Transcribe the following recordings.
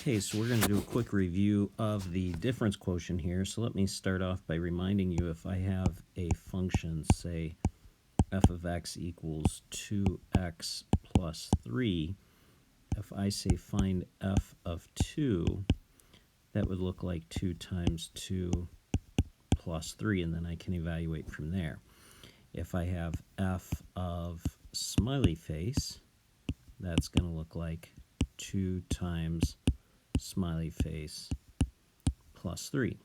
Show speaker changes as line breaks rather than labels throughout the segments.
Okay, so we're going to do a quick review of the difference quotient here. So let me start off by reminding you, if I have a function, say f of x equals 2x plus 3, if I say find f of 2, that would look like 2 times 2 plus 3, and then I can evaluate from there. If I have f of smiley face, that's going to look like 2 times smiley face plus 3.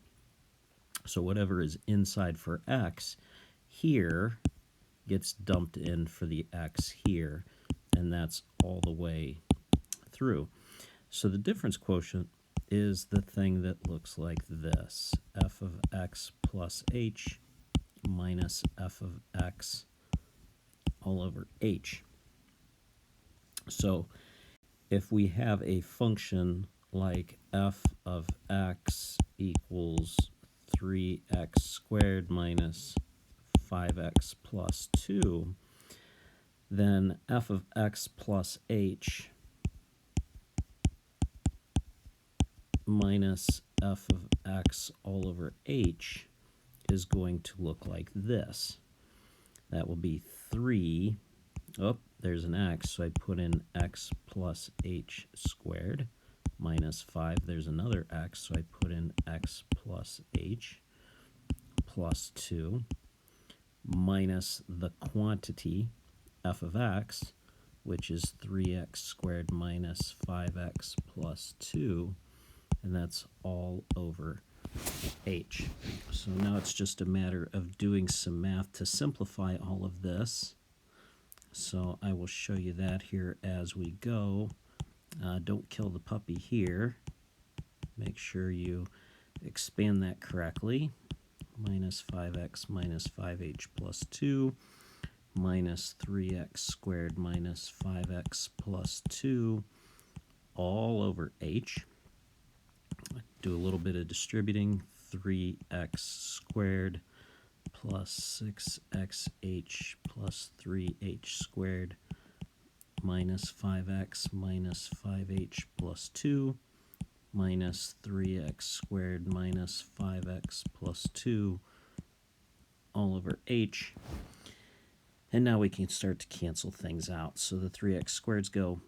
So whatever is inside for x here gets dumped in for the x here, and that's all the way through. So the difference quotient is the thing that looks like this: f of x plus h minus f of x all over h. So if we have a function like f of x equals 3x squared minus 5x plus 2, then f of x plus h minus f of x all over h is going to look like this. That will be 3, there's an x, so I put in x plus h squared, minus 5, there's another x, so I put in x plus h, plus 2, minus the quantity f of x, which is 3x squared minus 5x plus 2, and that's all over h. So now it's just a matter of doing some math to simplify all of this. So I will show you that here as we go. Don't kill the puppy here. Make sure you expand that correctly. Minus 5x minus 5h plus 2 minus 3x squared minus 5x plus 2 all over h. Do a little bit of distributing. 3x squared plus 6xh plus 3h squared minus 5x minus 5h plus 2 minus 3x squared minus 5x plus 2 all over h. And now we can start to cancel things out. So the 3x squareds go.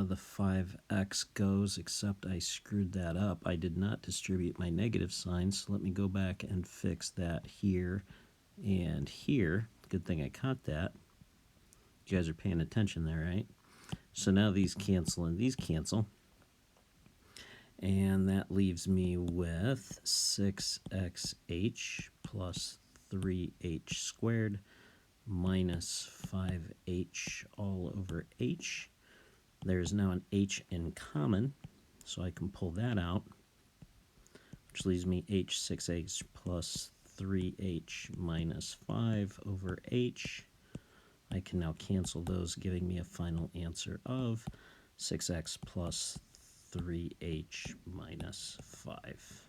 The 5x goes, except I screwed that up. I did not distribute my negative sign, so let me go back and fix that here and here. Good thing I caught that. You guys are paying attention there, right? So now these cancel and these cancel. And that leaves me with 6xh plus 3h squared minus 5h all over h. There's now an h in common, so I can pull that out, which leaves me h6h plus 3h minus 5 over h. I can now cancel those, giving me a final answer of 6x plus 3h minus 5.